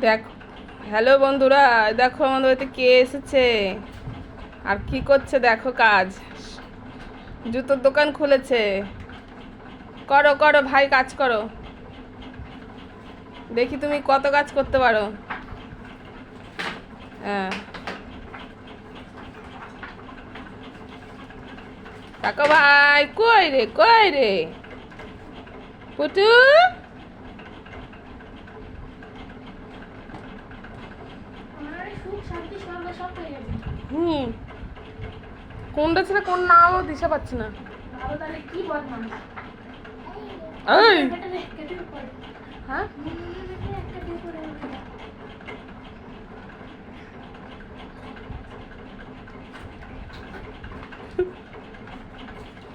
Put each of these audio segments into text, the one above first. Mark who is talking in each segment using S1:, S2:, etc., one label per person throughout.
S1: দেখো, হ্যালো বন্ধুরা, দেখো আমাদের বাড়িতে কে এসেছে আর কি করছে। দেখো, কাজ, জুতোর দোকান খুলেছে। করো করো ভাই, কাজ করো, দেখি তুমি কত কাজ করতে পারো। হ্যাঁ, দেখো ভাই, কই রে কই রে পুটু। হুম, কোনটা ছেড়ে কোন নাও দিশা পাচ্ছি না। এই, হ্যাঁ,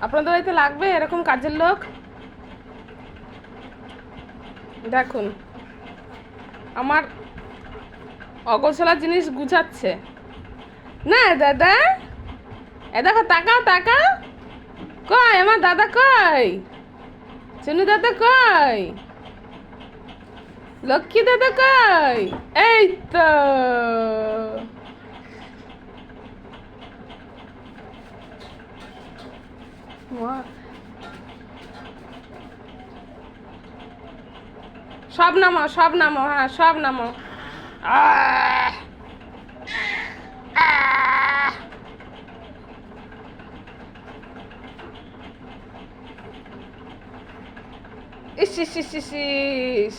S1: আপনাদের বাড়িতে লাগবে এরকম কাজের লোক? দেখুন, আমার অগোছলা জিনিস গুছাচ্ছে না দাদা। এ দেখো, তাকাও তাকাও, কই আমার দাদা, কই চুনু দাদা, কই লক্ষ্মী দাদা, কই? এই তো, সব নামাও সব নামাও, হ্যাঁ সব নামাও। আহ, আহ। ইস ইস ইস ইস ইস।